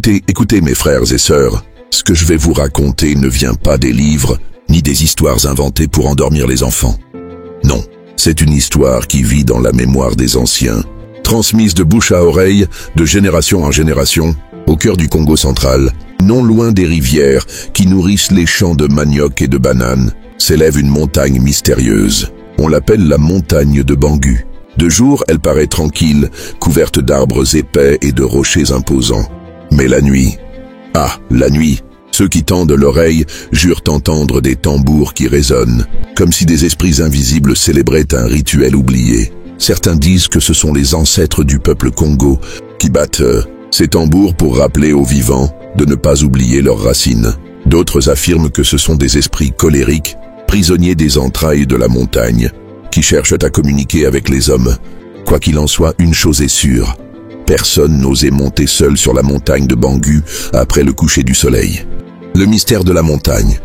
Écoutez mes frères et sœurs, ce que je vais vous raconter ne vient pas des livres, ni des histoires inventées pour endormir les enfants. Non, c'est une histoire qui vit dans la mémoire des anciens, transmise de bouche à oreille, de génération en génération, au cœur du Congo central, non loin des rivières qui nourrissent les champs de manioc et de bananes, s'élève une montagne mystérieuse. On l'appelle la montagne de Bangu. De jour, elle paraît tranquille, couverte d'arbres épais et de rochers imposants. Mais la nuit, la nuit, ceux qui tendent l'oreille jurent entendre des tambours qui résonnent, comme si des esprits invisibles célébraient un rituel oublié. Certains disent que ce sont les ancêtres du peuple Congo qui battent ces tambours pour rappeler aux vivants de ne pas oublier leurs racines. D'autres affirment que ce sont des esprits colériques, prisonniers des entrailles de la montagne, qui cherchent à communiquer avec les hommes. Quoi qu'il en soit, une chose est sûre, personne n'osait monter seul sur la montagne de Bangu après le coucher du soleil. Le mystère de la montagne.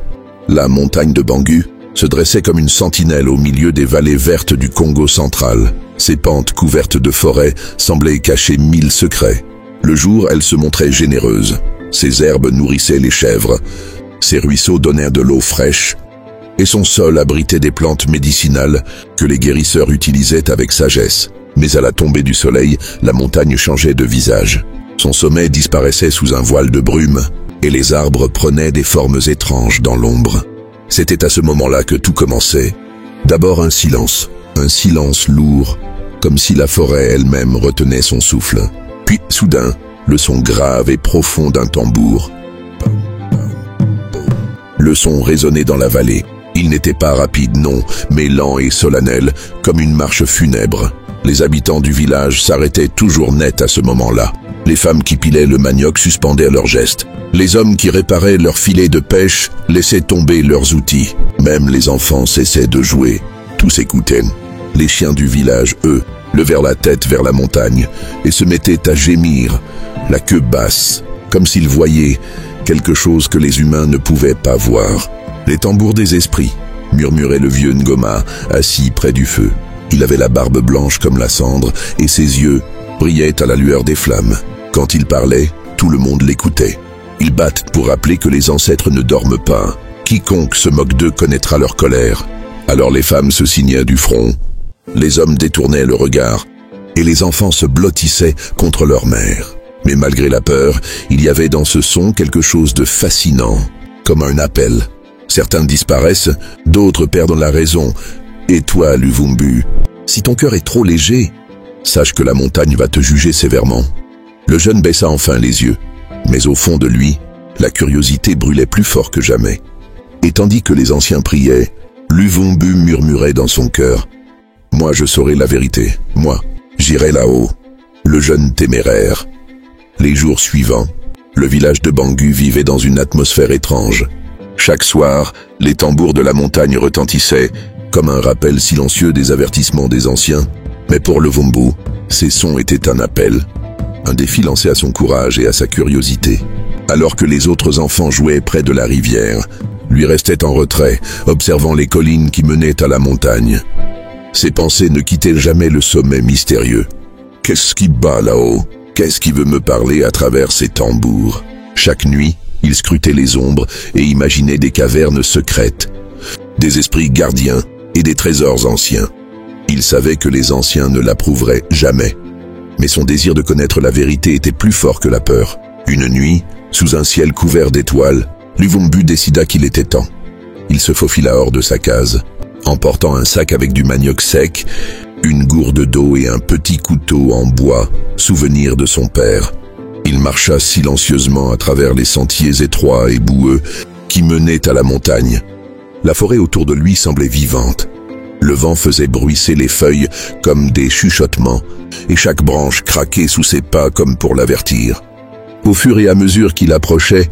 La montagne de Bangu se dressait comme une sentinelle au milieu des vallées vertes du Congo central. Ses pentes couvertes de forêts semblaient cacher 1000 secrets. Le jour, elle se montrait généreuse. Ses herbes nourrissaient les chèvres, ses ruisseaux donnèrent de l'eau fraîche, et son sol abritait des plantes médicinales que les guérisseurs utilisaient avec sagesse. Mais à la tombée du soleil, la montagne changeait de visage. Son sommet disparaissait sous un voile de brume, et les arbres prenaient des formes étranges dans l'ombre. C'était à ce moment-là que tout commençait. D'abord un silence lourd, comme si la forêt elle-même retenait son souffle. Puis, soudain, le son grave et profond d'un tambour. Le son résonnait dans la vallée. Il n'était pas rapide, non, mais lent et solennel, comme une marche funèbre. Les habitants du village s'arrêtaient toujours net à ce moment-là. Les femmes qui pilaient le manioc suspendaient leurs gestes. Les hommes qui réparaient leurs filets de pêche laissaient tomber leurs outils. Même les enfants cessaient de jouer. Tous écoutaient. Les chiens du village, eux, levèrent la tête vers la montagne et se mettaient à gémir, la queue basse, comme s'ils voyaient quelque chose que les humains ne pouvaient pas voir. Les tambours des esprits, murmurait le vieux Ngoma, assis près du feu. Il avait la barbe blanche comme la cendre et ses yeux brillaient à la lueur des flammes. Quand il parlait, tout le monde l'écoutait. Ils battent pour rappeler que les ancêtres ne dorment pas. Quiconque se moque d'eux connaîtra leur colère. Alors les femmes se signaient du front, les hommes détournaient le regard, et les enfants se blottissaient contre leur mère. Mais malgré la peur, il y avait dans ce son quelque chose de fascinant, comme un appel. Certains disparaissent, d'autres perdent la raison. Et toi, Luvumbu, si ton cœur est trop léger, sache que la montagne va te juger sévèrement. Le jeune baissa enfin les yeux, mais au fond de lui, la curiosité brûlait plus fort que jamais. Et tandis que les anciens priaient, Luvumbu murmurait dans son cœur, « Moi je saurai la vérité, moi, j'irai là-haut. » Le jeune téméraire. Les jours suivants, le village de Bangu vivait dans une atmosphère étrange. Chaque soir, les tambours de la montagne retentissaient, comme un rappel silencieux des avertissements des anciens. Mais pour Luvumbu, ces sons étaient un appel, un défi lancé à son courage et à sa curiosité. Alors que les autres enfants jouaient près de la rivière, lui restait en retrait, observant les collines qui menaient à la montagne. Ses pensées ne quittaient jamais le sommet mystérieux. Qu'est-ce qui bat là-haut? Qu'est-ce qui veut me parler à travers ces tambours? Chaque nuit, il scrutait les ombres et imaginait des cavernes secrètes, des esprits gardiens et des trésors anciens. Il savait que les anciens ne l'approuveraient jamais. Mais son désir de connaître la vérité était plus fort que la peur. Une nuit, sous un ciel couvert d'étoiles, Luvumbu décida qu'il était temps. Il se faufila hors de sa case, emportant un sac avec du manioc sec, une gourde d'eau et un petit couteau en bois, souvenir de son père. Il marcha silencieusement à travers les sentiers étroits et boueux qui menaient à la montagne. La forêt autour de lui semblait vivante. Le vent faisait bruisser les feuilles comme des chuchotements, et chaque branche craquait sous ses pas comme pour l'avertir. Au fur et à mesure qu'il approchait,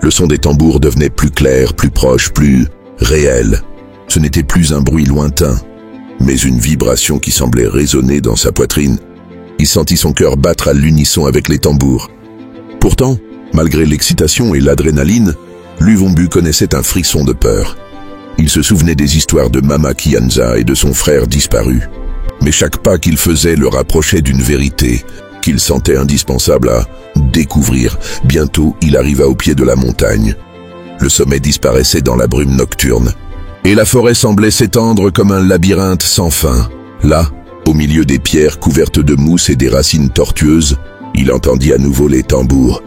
le son des tambours devenait plus clair, plus proche, plus réel. Ce n'était plus un bruit lointain, mais une vibration qui semblait résonner dans sa poitrine. Il sentit son cœur battre à l'unisson avec les tambours. Pourtant, malgré l'excitation et l'adrénaline, Luvumbu connaissait un frisson de peur. Il se souvenait des histoires de Mama Kianza et de son frère disparu. Mais chaque pas qu'il faisait le rapprochait d'une vérité, qu'il sentait indispensable à découvrir. Bientôt, il arriva au pied de la montagne. Le sommet disparaissait dans la brume nocturne, et la forêt semblait s'étendre comme un labyrinthe sans fin. Là, au milieu des pierres couvertes de mousse et des racines tortueuses, il entendit à nouveau les tambours.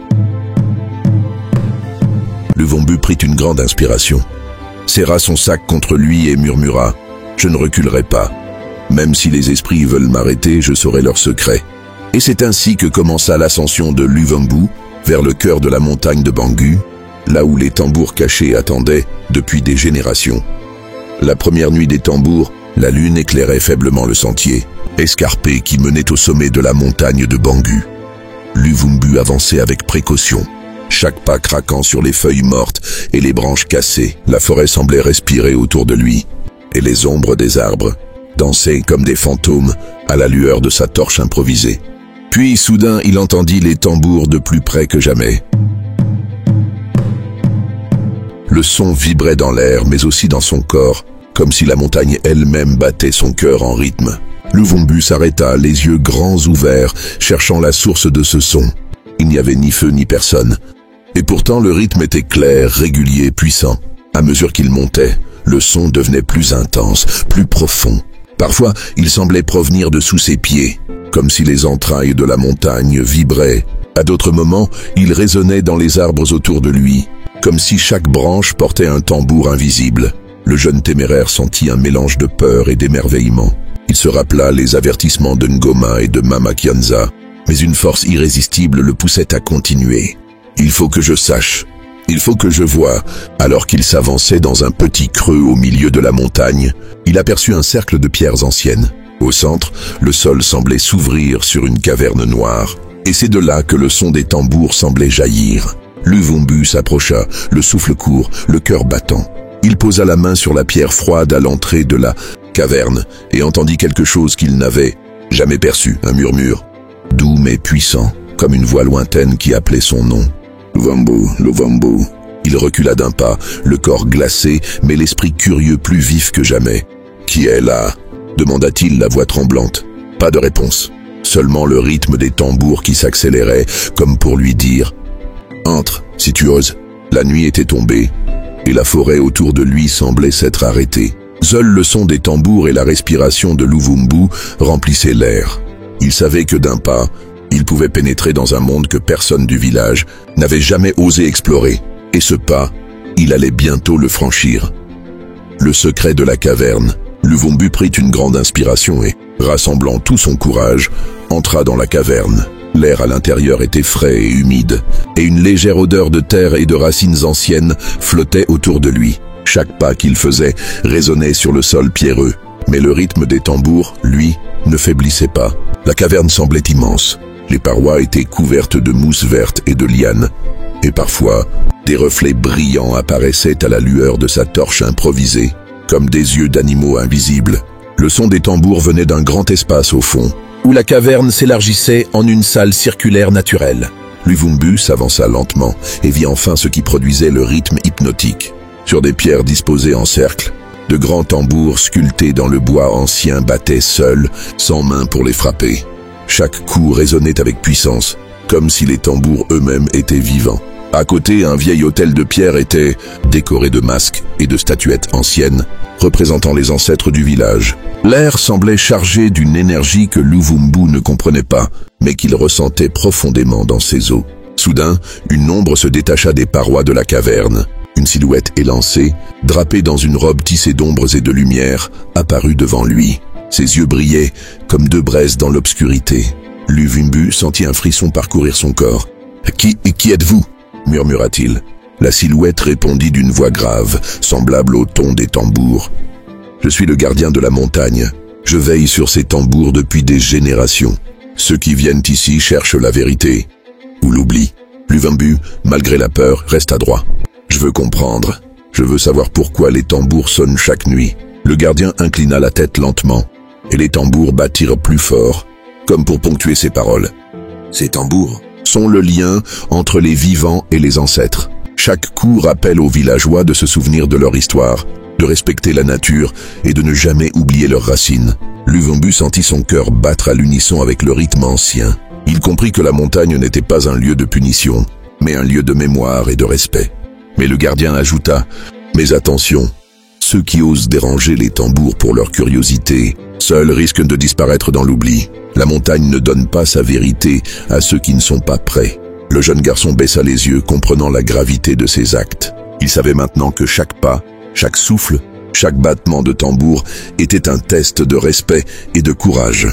Luvumbu prit une grande inspiration, serra son sac contre lui et murmura « Je ne reculerai pas. Même si les esprits veulent m'arrêter, je saurai leur secret. » Et c'est ainsi que commença l'ascension de Luvumbu vers le cœur de la montagne de Bangu, là où les tambours cachés attendaient depuis des générations. La première nuit des tambours, la lune éclairait faiblement le sentier escarpé qui menait au sommet de la montagne de Bangu. Luvumbu avançait avec précaution, chaque pas craquant sur les feuilles mortes et les branches cassées. La forêt semblait respirer autour de lui, et les ombres des arbres dansaient comme des fantômes à la lueur de sa torche improvisée. Puis soudain, il entendit les tambours de plus près que jamais. Le son vibrait dans l'air, mais aussi dans son corps, comme si la montagne elle-même battait son cœur en rythme. Luvumbu s'arrêta, les yeux grands ouverts, cherchant la source de ce son. Il n'y avait ni feu ni personne. Et pourtant le rythme était clair, régulier, puissant. À mesure qu'il montait, le son devenait plus intense, plus profond. Parfois, il semblait provenir de sous ses pieds, comme si les entrailles de la montagne vibraient. À d'autres moments, il résonnait dans les arbres autour de lui, comme si chaque branche portait un tambour invisible. Le jeune téméraire sentit un mélange de peur et d'émerveillement. Il se rappela les avertissements de Ngoma et de Mama Kianza, mais une force irrésistible le poussait à continuer. « Il faut que je sache, il faut que je voie ». Alors qu'il s'avançait dans un petit creux au milieu de la montagne, il aperçut un cercle de pierres anciennes. Au centre, le sol semblait s'ouvrir sur une caverne noire, et c'est de là que le son des tambours semblait jaillir. Luvumbu s'approcha, le souffle court, le cœur battant. Il posa la main sur la pierre froide à l'entrée de la caverne et entendit quelque chose qu'il n'avait jamais perçu, un murmure, doux mais puissant, comme une voix lointaine qui appelait son nom. « Luvumbu, Luvumbu ». Il recula d'un pas, le corps glacé, mais l'esprit curieux plus vif que jamais. « Qui est là ?» demanda-t-il, la voix tremblante. Pas de réponse, seulement le rythme des tambours qui s'accélérait, comme pour lui dire « Entre, si tu oses ». La nuit était tombée, et la forêt autour de lui semblait s'être arrêtée. Seul le son des tambours et la respiration de Luvumbu remplissaient l'air. Il savait que d'un pas, il pouvait pénétrer dans un monde que personne du village n'avait jamais osé explorer. Et ce pas, il allait bientôt le franchir. Le secret de la caverne. Luvumbu prit une grande inspiration et, rassemblant tout son courage, entra dans la caverne. L'air à l'intérieur était frais et humide, et une légère odeur de terre et de racines anciennes flottait autour de lui. Chaque pas qu'il faisait résonnait sur le sol pierreux, mais le rythme des tambours, lui, ne faiblissait pas. La caverne semblait immense. Les parois étaient couvertes de mousse verte et de lianes, et parfois, des reflets brillants apparaissaient à la lueur de sa torche improvisée, comme des yeux d'animaux invisibles. Le son des tambours venait d'un grand espace au fond, où la caverne s'élargissait en une salle circulaire naturelle. Luvumbu s'avança lentement et vit enfin ce qui produisait le rythme hypnotique. Sur des pierres disposées en cercle, de grands tambours sculptés dans le bois ancien battaient seuls, sans main pour les frapper. Chaque coup résonnait avec puissance, comme si les tambours eux-mêmes étaient vivants. À côté, un vieil autel de pierre était décoré de masques et de statuettes anciennes, représentant les ancêtres du village. L'air semblait chargé d'une énergie que Luvumbu ne comprenait pas, mais qu'il ressentait profondément dans ses os. Soudain, une ombre se détacha des parois de la caverne. Une silhouette élancée, drapée dans une robe tissée d'ombres et de lumière, apparut devant lui. Ses yeux brillaient comme deux braises dans l'obscurité. Luvumbu sentit un frisson parcourir son corps. « Qui êtes-vous » murmura-t-il. La silhouette répondit d'une voix grave, semblable au ton des tambours. « Je suis le gardien de la montagne. Je veille sur ces tambours depuis des générations. Ceux qui viennent ici cherchent la vérité. Ou l'oubli. » Luvumbu, malgré la peur, resta droit. « Je veux comprendre. Je veux savoir pourquoi les tambours sonnent chaque nuit. » Le gardien inclina la tête lentement, et les tambours battirent plus fort, comme pour ponctuer ses paroles. Ces tambours sont le lien entre les vivants et les ancêtres. Chaque coup rappelle aux villageois de se souvenir de leur histoire, de respecter la nature et de ne jamais oublier leurs racines. Luvumbu sentit son cœur battre à l'unisson avec le rythme ancien. Il comprit que la montagne n'était pas un lieu de punition, mais un lieu de mémoire et de respect. Mais le gardien ajouta « Mais attention, ceux qui osent déranger les tambours pour leur curiosité, seuls risquent de disparaître dans l'oubli. La montagne ne donne pas sa vérité à ceux qui ne sont pas prêts. » Le jeune garçon baissa les yeux, comprenant la gravité de ses actes. Il savait maintenant que chaque pas, chaque souffle, chaque battement de tambour était un test de respect et de courage.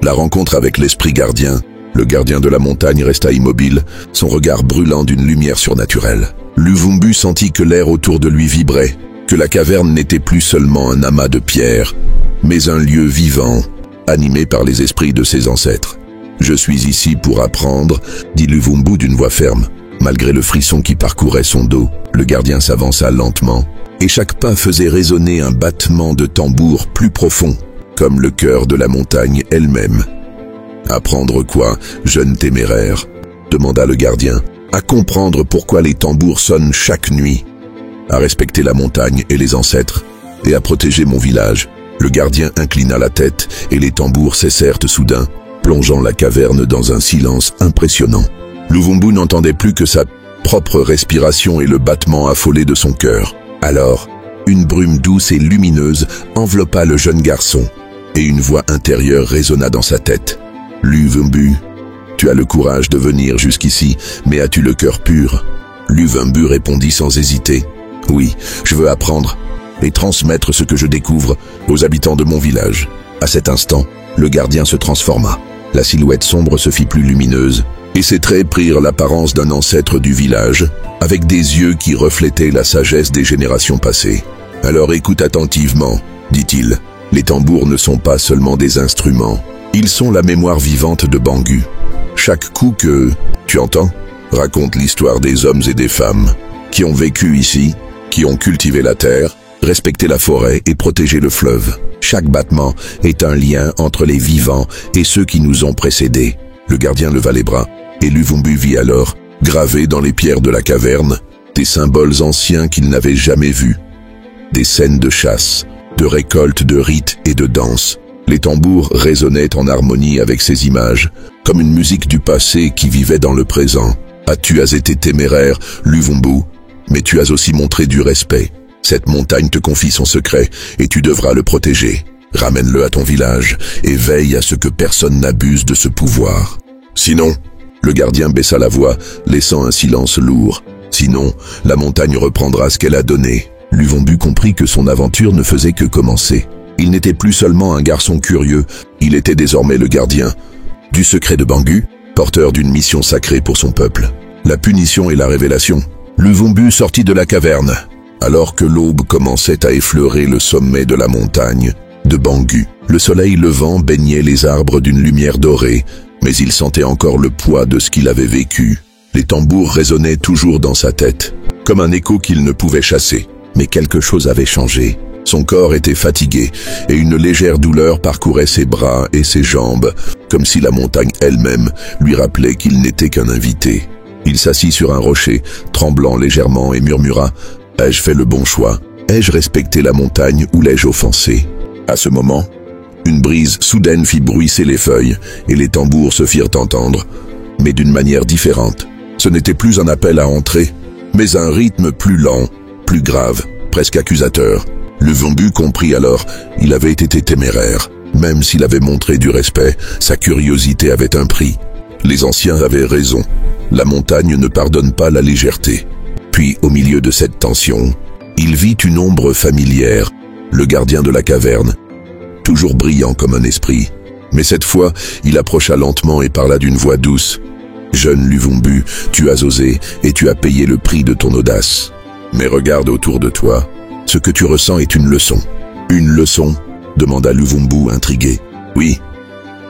La rencontre avec l'esprit gardien, le gardien de la montagne, resta immobile, son regard brûlant d'une lumière surnaturelle. Luvumbu sentit que l'air autour de lui vibrait, que la caverne n'était plus seulement un amas de pierres, mais un lieu vivant, animé par les esprits de ses ancêtres. « Je suis ici pour apprendre », dit Luvumbu d'une voix ferme. Malgré le frisson qui parcourait son dos, le gardien s'avança lentement, et chaque pas faisait résonner un battement de tambour plus profond, comme le cœur de la montagne elle-même. « Apprendre quoi, jeune téméraire ?» demanda le gardien. « À comprendre pourquoi les tambours sonnent chaque nuit, à respecter la montagne et les ancêtres, et à protéger mon village. » Le gardien inclina la tête, et les tambours cessèrent soudain, plongeant la caverne dans un silence impressionnant. Luvumbu n'entendait plus que sa propre respiration et le battement affolé de son cœur. Alors, une brume douce et lumineuse enveloppa le jeune garçon, et une voix intérieure résonna dans sa tête. « Luvumbu, tu as le courage de venir jusqu'ici, mais as-tu le cœur pur ?» Luvumbu répondit sans hésiter. « Oui, je veux apprendre et transmettre ce que je découvre aux habitants de mon village. » À cet instant, le gardien se transforma. La silhouette sombre se fit plus lumineuse, et ses traits prirent l'apparence d'un ancêtre du village, avec des yeux qui reflétaient la sagesse des générations passées. « Alors écoute attentivement, » dit-il. « Les tambours ne sont pas seulement des instruments, ils sont la mémoire vivante de Bangu. Chaque coup que, tu entends, raconte l'histoire des hommes et des femmes qui ont vécu ici, qui ont cultivé la terre, respecté la forêt et protégé le fleuve. Chaque battement est un lien entre les vivants et ceux qui nous ont précédés. » Le gardien leva les bras, et Luvumbu vit alors, gravés dans les pierres de la caverne, des symboles anciens qu'il n'avait jamais vus. Des scènes de chasse, de récolte, de rites et de danse. Les tambours résonnaient en harmonie avec ces images, comme une musique du passé qui vivait dans le présent. « Ah, tu as été téméraire, Luvumbu, mais tu as aussi montré du respect. Cette montagne te confie son secret, et tu devras le protéger. Ramène-le à ton village, et veille à ce que personne n'abuse de ce pouvoir. Sinon, » le gardien baissa la voix, laissant un silence lourd. « Sinon, la montagne reprendra ce qu'elle a donné. » Luvumbu comprit que son aventure ne faisait que commencer. Il n'était plus seulement un garçon curieux, il était désormais le gardien du secret de Bangu, porteur d'une mission sacrée pour son peuple. La punition et la révélation. Luvumbu sortit de la caverne, alors que l'aube commençait à effleurer le sommet de la montagne de Bangu. Le soleil levant baignait les arbres d'une lumière dorée, mais il sentait encore le poids de ce qu'il avait vécu. Les tambours résonnaient toujours dans sa tête, comme un écho qu'il ne pouvait chasser. Mais quelque chose avait changé. Son corps était fatigué, et une légère douleur parcourait ses bras et ses jambes, comme si la montagne elle-même lui rappelait qu'il n'était qu'un invité. Il s'assit sur un rocher, tremblant légèrement, et murmura « Ai-je fait le bon choix? Ai-je respecté la montagne ou l'ai-je offensé ?» À ce moment, une brise soudaine fit bruisser les feuilles, et les tambours se firent entendre, mais d'une manière différente. Ce n'était plus un appel à entrer, mais un rythme plus lent, plus grave, presque accusateur. Luvumbu comprit alors, il avait été téméraire. Même s'il avait montré du respect, sa curiosité avait un prix. Les anciens avaient raison. La montagne ne pardonne pas la légèreté. Puis, au milieu de cette tension, il vit une ombre familière, le gardien de la caverne, toujours brillant comme un esprit. Mais cette fois, il approcha lentement et parla d'une voix douce. « Jeune Luvumbu, tu as osé et tu as payé le prix de ton audace. Mais regarde autour de toi, ce que tu ressens est une leçon. » « Une leçon ?» demanda Luvumbu intrigué. « Oui,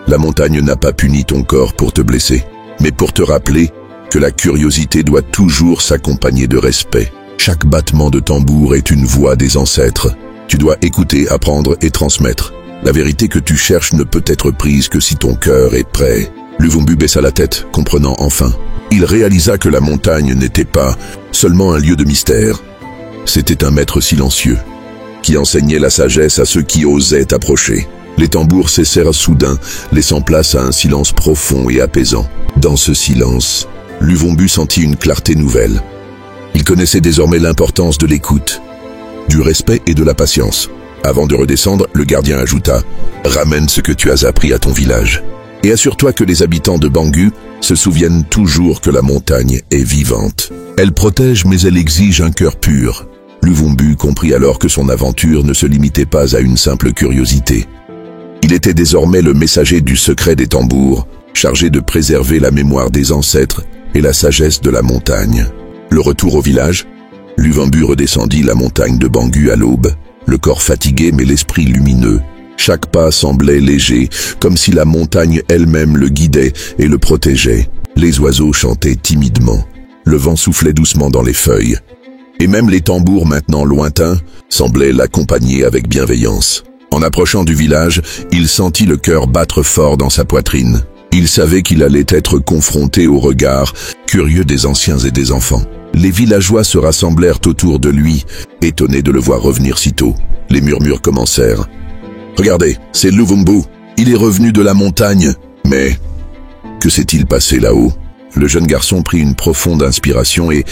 la montagne n'a pas puni ton corps pour te blesser, mais pour te rappeler que la curiosité doit toujours s'accompagner de respect. Chaque battement de tambour est une voix des ancêtres. Tu dois écouter, apprendre et transmettre. La vérité que tu cherches ne peut être prise que si ton cœur est prêt. » Luvumbu baissa la tête, comprenant enfin. Il réalisa que la montagne n'était pas seulement un lieu de mystère. C'était un maître silencieux, qui enseignait la sagesse à ceux qui osaient approcher. Les tambours cessèrent soudain, laissant place à un silence profond et apaisant. Dans ce silence, Luvumbu sentit une clarté nouvelle. Il connaissait désormais l'importance de l'écoute, du respect et de la patience. Avant de redescendre, le gardien ajouta « Ramène ce que tu as appris à ton village. Et assure-toi que les habitants de Bangu se souviennent toujours que la montagne est vivante. Elle protège mais elle exige un cœur pur. » Luvumbu comprit alors que son aventure ne se limitait pas à une simple curiosité. Il était désormais le messager du secret des tambours, chargé de préserver la mémoire des ancêtres et la sagesse de la montagne. Le retour au village, Luvumbu redescendit la montagne de Bangu à l'aube, le corps fatigué mais l'esprit lumineux. Chaque pas semblait léger, comme si la montagne elle-même le guidait et le protégeait. Les oiseaux chantaient timidement. Le vent soufflait doucement dans les feuilles. Et même les tambours maintenant lointains semblaient l'accompagner avec bienveillance. En approchant du village, il sentit le cœur battre fort dans sa poitrine. Il savait qu'il allait être confronté au regard curieux des anciens et des enfants. Les villageois se rassemblèrent autour de lui, étonnés de le voir revenir si tôt. Les murmures commencèrent. « Regardez, c'est Luvumbu, il est revenu de la montagne. Mais que s'est-il passé là-haut » Le jeune garçon prit une profonde inspiration et,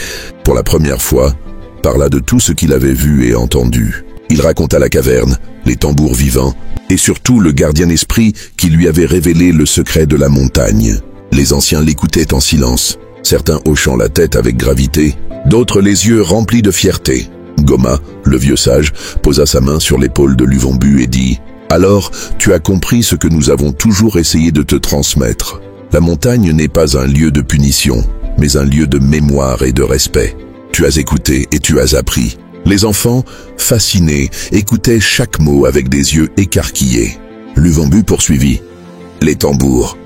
pour la première fois, parla de tout ce qu'il avait vu et entendu. Il raconta la caverne, les tambours vivants, et surtout le gardien esprit qui lui avait révélé le secret de la montagne. Les anciens l'écoutaient en silence, certains hochant la tête avec gravité, d'autres les yeux remplis de fierté. Goma, le vieux sage, posa sa main sur l'épaule de Luvumbu et dit « Alors, tu as compris ce que nous avons toujours essayé de te transmettre. La montagne n'est pas un lieu de punition, mais un lieu de mémoire et de respect. Tu as écouté et tu as appris. » Les enfants, fascinés, écoutaient chaque mot avec des yeux écarquillés. Luvumbu poursuivit. « Les tambours.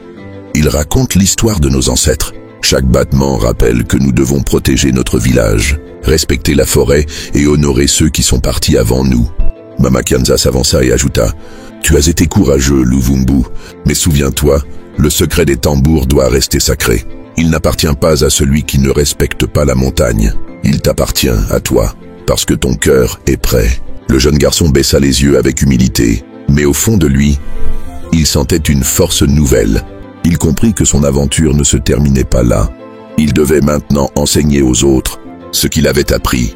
Ils racontent l'histoire de nos ancêtres. Chaque battement rappelle que nous devons protéger notre village, respecter la forêt et honorer ceux qui sont partis avant nous. » Mama Kianza s'avança et ajouta. « Tu as été courageux, Luvumbu, mais souviens-toi, le secret des tambours doit rester sacré. Il n'appartient pas à celui qui ne respecte pas la montagne. Il t'appartient à toi. Parce que ton cœur est prêt. » Le jeune garçon baissa les yeux avec humilité, mais au fond de lui, il sentait une force nouvelle. Il comprit que son aventure ne se terminait pas là. Il devait maintenant enseigner aux autres ce qu'il avait appris,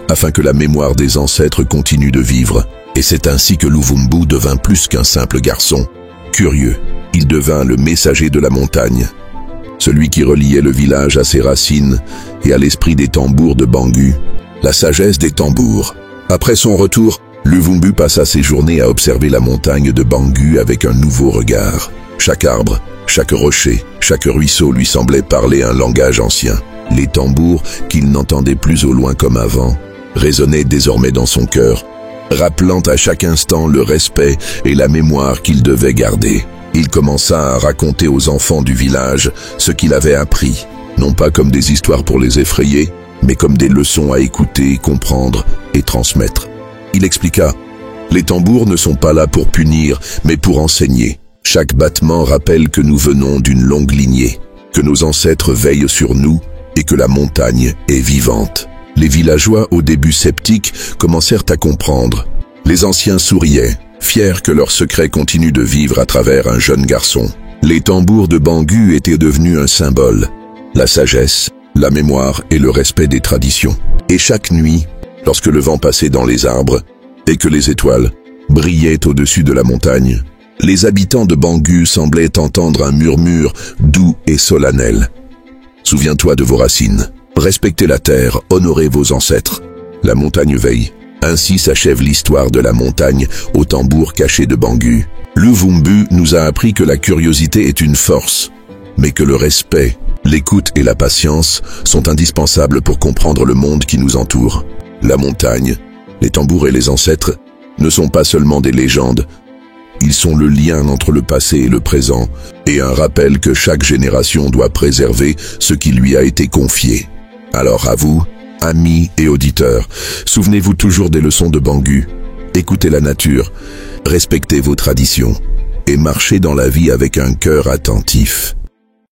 afin que la mémoire des ancêtres continue de vivre. Et c'est ainsi que Luvumbu devint plus qu'un simple garçon. Curieux, il devint le messager de la montagne, celui qui reliait le village à ses racines et à l'esprit des tambours de Bangu. La sagesse des tambours. Après son retour, Luvumbu passa ses journées à observer la montagne de Bangu avec un nouveau regard. Chaque arbre, chaque rocher, chaque ruisseau lui semblait parler un langage ancien. Les tambours, qu'il n'entendait plus au loin comme avant, résonnaient désormais dans son cœur, rappelant à chaque instant le respect et la mémoire qu'il devait garder. Il commença à raconter aux enfants du village ce qu'il avait appris, non pas comme des histoires pour les effrayer, mais comme des leçons à écouter, comprendre et transmettre. Il expliqua « Les tambours ne sont pas là pour punir, mais pour enseigner. Chaque battement rappelle que nous venons d'une longue lignée, que nos ancêtres veillent sur nous et que la montagne est vivante. » Les villageois, au début sceptiques, commencèrent à comprendre. Les anciens souriaient, fiers que leur secret continue de vivre à travers un jeune garçon. Les tambours de Bangu étaient devenus un symbole. La sagesse, la mémoire et le respect des traditions. Et chaque nuit, lorsque le vent passait dans les arbres et que les étoiles brillaient au-dessus de la montagne, les habitants de Bangu semblaient entendre un murmure doux et solennel. « Souviens-toi de vos racines, respectez la terre, honorez vos ancêtres. La montagne veille. » Ainsi s'achève l'histoire de la montagne au tambour caché de Bangu. Luvumbu nous a appris que la curiosité est une force, mais que le respect, l'écoute et la patience sont indispensables pour comprendre le monde qui nous entoure. La montagne, les tambours et les ancêtres ne sont pas seulement des légendes, ils sont le lien entre le passé et le présent, et un rappel que chaque génération doit préserver ce qui lui a été confié. Alors à vous, amis et auditeurs, souvenez-vous toujours des leçons de Bangu, écoutez la nature, respectez vos traditions, et marchez dans la vie avec un cœur attentif.